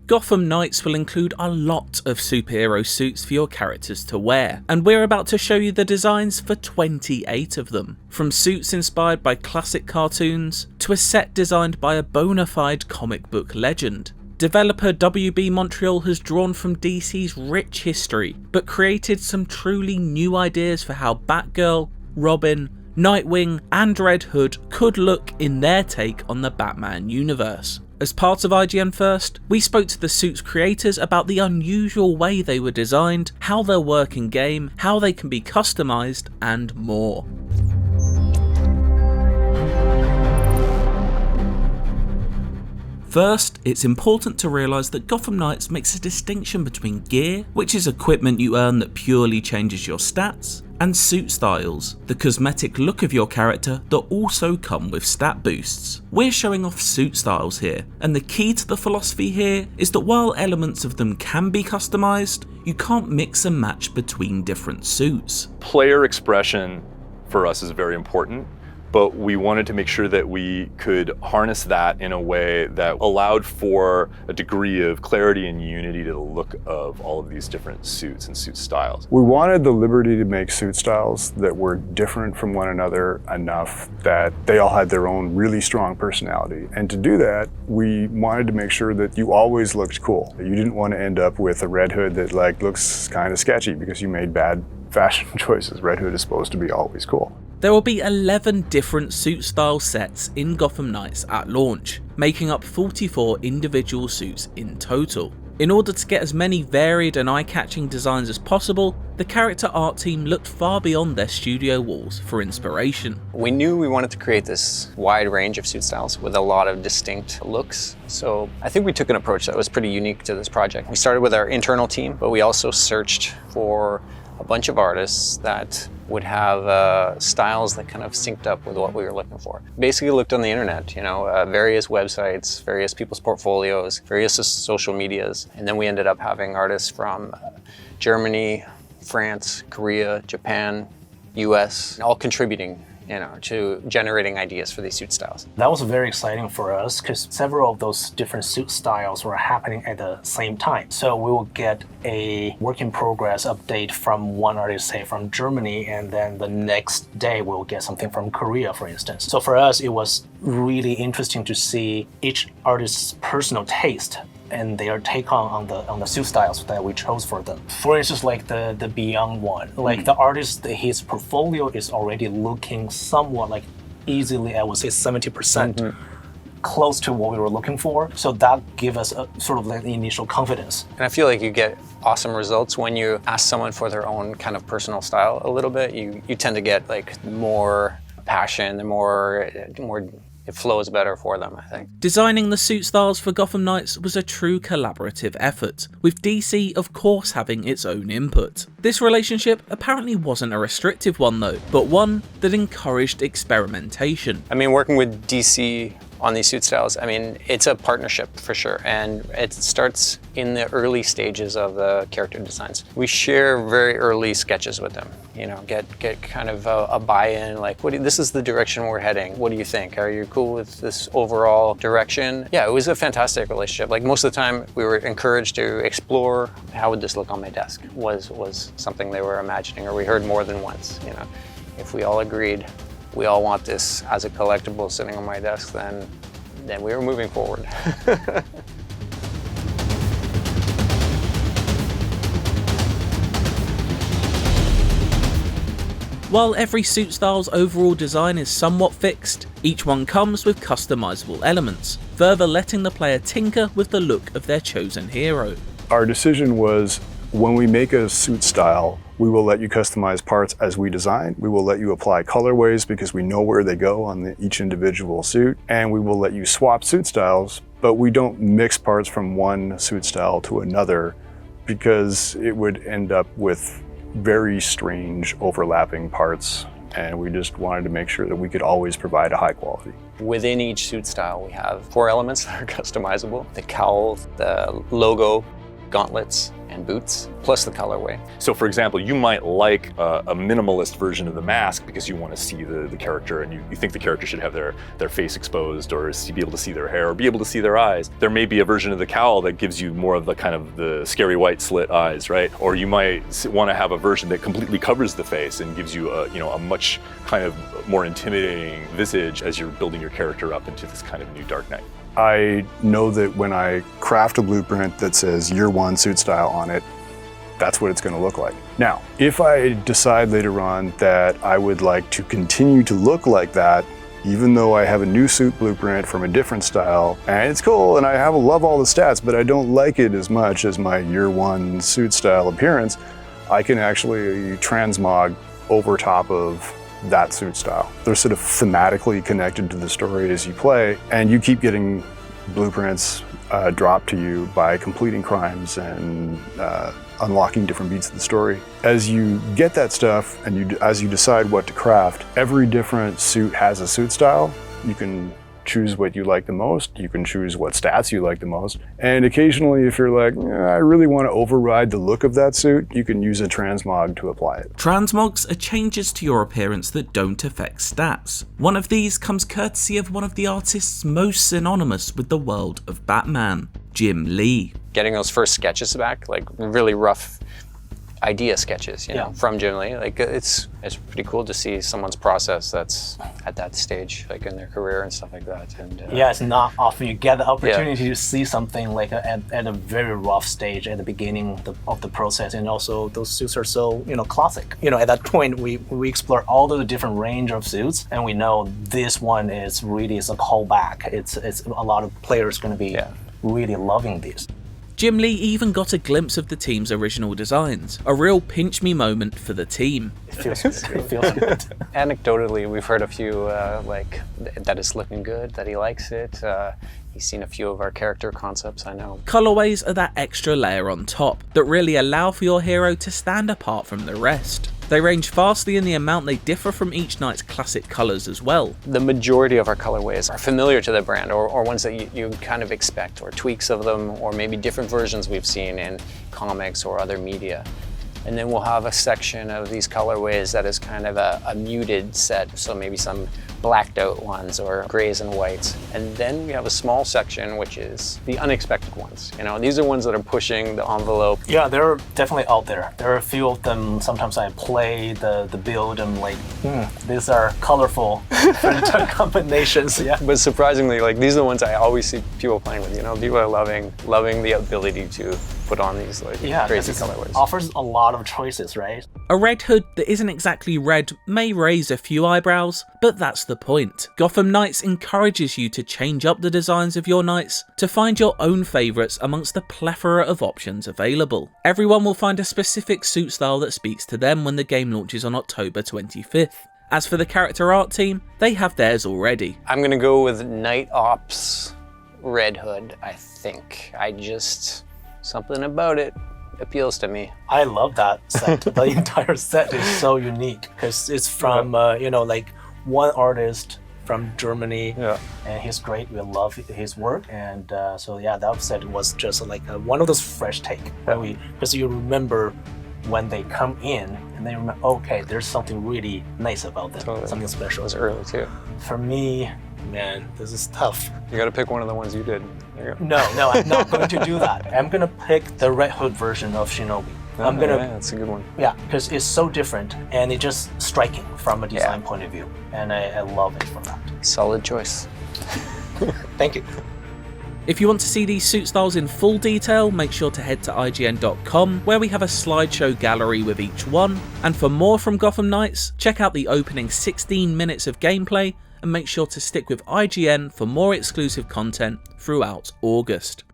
Gotham Knights will include a lot of superhero suits for your characters to wear, and we're about to show you the designs for 28 of them. From suits inspired by classic cartoons, to a set designed by a bona fide comic book legend. Developer WB Montreal has drawn from DC's rich history, but created some truly new ideas for how Batgirl, Robin, Nightwing and Red Hood could look in their take on the Batman universe. As part of IGN First, we spoke to the suits creators about the unusual way they were designed, how they'll work in game, how they can be customized, and more. First, it's important to realise that Gotham Knights makes a distinction between gear, which is equipment you earn that purely changes your stats, and suit styles, the cosmetic look of your character that also come with stat boosts. We're showing off suit styles here, and the key to the philosophy here is that while elements of them can be customised, you can't mix and match between different suits. Player expression for us is very important, but we wanted to make sure that we could harness that in a way that allowed for a degree of clarity and unity to the look of all of these different suits and suit styles. We wanted the liberty to make suit styles that were different from one another enough that they all had their own really strong personality. And to do that, we wanted to make sure that you always looked cool. You didn't want to end up with a Red Hood that looks kind of sketchy because you made bad fashion choices. Red Hood is supposed to be always cool. There will be 11 different suit style sets in Gotham Knights at launch, making up 44 individual suits in total. In order to get as many varied and eye-catching designs as possible, the character art team looked far beyond their studio walls for inspiration. We knew we wanted to create this wide range of suit styles with a lot of distinct looks. So I think we took an approach that was pretty unique to this project. We started with our internal team, but we also searched for a bunch of artists that would have styles that kind of synced up with what we were looking for. Basically looked on the internet, various websites, various people's portfolios, various social medias, and then we ended up having artists from Germany, France, Korea, Japan, US, all contributing to generating ideas for these suit styles. That was very exciting for us because several of those different suit styles were happening at the same time. So we will get a work in progress update from one artist, say from Germany, and then the next day we'll get something from Korea, for instance. So for us, it was really interesting to see each artist's personal taste and their take on the suit styles that we chose for them. For instance, like the Beyond one, the artist, his portfolio is already looking somewhat like easily, I would say 70% close to what we were looking for. So that gave us a sort of like the initial confidence. And I feel like you get awesome results when you ask someone for their own kind of personal style a little bit. You tend to get like more passion and more it flows better for them, I think. Designing the suit styles for Gotham Knights was a true collaborative effort, with DC of course having its own input. This relationship apparently wasn't a restrictive one though, but one that encouraged experimentation. I mean, working with DC on these suit styles, I mean, it's a partnership for sure, and it starts in the early stages of the character designs. We share very early sketches with them, get kind of a buy-in, like, this is the direction we're heading. What do you think? Are you cool with this overall direction? Yeah, it was a fantastic relationship. Like most of the time, we were encouraged to explore how would this look on my desk was something they were imagining, or we heard more than once. If we all agreed, we all want this as a collectible sitting on my desk, then we were moving forward. While every suit style's overall design is somewhat fixed, each one comes with customizable elements, further letting the player tinker with the look of their chosen hero. Our decision was, when we make a suit style, we will let you customize parts as we design. We will let you apply colorways because we know where they go on each individual suit. And we will let you swap suit styles, but we don't mix parts from one suit style to another because it would end up with very strange overlapping parts. And we just wanted to make sure that we could always provide a high quality. Within each suit style, we have 4 elements that are customizable: the cowl, the logo, gauntlets, and boots, plus the colorway. So for example, you might like a minimalist version of the mask because you want to see the character and you think the character should have their face exposed or be able to see their hair or be able to see their eyes. There may be a version of the cowl that gives you more of the kind of the scary white slit eyes, right? Or you might want to have a version that completely covers the face and gives you a much kind of more intimidating visage as you're building your character up into this kind of new Dark Knight. I know that when I craft a blueprint that says year one suit style on it, that's what it's going to look like. Now, if I decide later on that I would like to continue to look like that, even though I have a new suit blueprint from a different style, and it's cool and I love all the stats, but I don't like it as much as my year one suit style appearance, I can actually transmog over top of that suit style. They're sort of thematically connected to the story as you play, and you keep getting blueprints dropped to you by completing crimes and unlocking different beats of the story. As you get that stuff and as you decide what to craft, every different suit has a suit style. You can choose what you like the most, you can choose what stats you like the most, and occasionally if you're like, I really want to override the look of that suit, you can use a transmog to apply it. Transmogs are changes to your appearance that don't affect stats. One of these comes courtesy of one of the artists most synonymous with the world of Batman, Jim Lee. Getting those first sketches back, like really rough idea sketches, you know, from Jim Lee. Like it's pretty cool to see someone's process that's at that stage, like in their career and stuff like that. And yeah, it's not often you get the opportunity to see something like at a very rough stage at the beginning of the process, and also those suits are so classic. At that point we explore all the different range of suits, and we know this one is really a callback. It's a lot of players going to be really loving these. Jim Lee even got a glimpse of the team's original designs, a real pinch me moment for the team. It feels good. It feels good. Anecdotally, we've heard a few like that it's looking good, that he likes it. He's seen a few of our character concepts, I know. Colourways are that extra layer on top that really allow for your hero to stand apart from the rest. They range vastly in the amount they differ from each knight's classic colours as well. The majority of our colorways are familiar to the brand, or ones that you kind of expect, or tweaks of them, or maybe different versions we've seen in comics or other media. And then we'll have a section of these colorways that is kind of a muted set, so maybe some blacked out ones or grays and whites. And then we have a small section which is the unexpected ones. These are ones that are pushing the envelope. Yeah, they're definitely out there. There are a few of them. Sometimes I play the build and like, these are colorful different combinations. Yeah. But surprisingly, like these are the ones I always see people playing with. People are loving the ability to put on these crazy colorways. Offers a lot of choices, right? A red hood that isn't exactly red may raise a few eyebrows, but that's the point. Gotham Knights encourages you to change up the designs of your knights to find your own favourites amongst the plethora of options available. Everyone will find a specific suit style that speaks to them when the game launches on October 25th. As for the character art team, they have theirs already. I'm gonna go with Night Ops Red Hood, I think. Something about it appeals to me. I love that set. The entire set is so unique because it's from like one artist from Germany, and he's great. We love his work, and that set was just like one of those fresh take. Because you remember when they come in and they remember, okay, there's something really nice about them, something special. It was early too. For me, man, this is tough. You got to pick one of the ones you did. No, I'm not going to do that. I'm going to pick the Red Hood version of Shinobi. That's a good one. Yeah, because it's so different and it's just striking from a design point of view, and I love it for that. Solid choice. Thank you. If you want to see these suit styles in full detail, make sure to head to IGN.com, where we have a slideshow gallery with each one. And for more from Gotham Knights, check out the opening 16 minutes of gameplay, and make sure to stick with IGN for more exclusive content throughout August.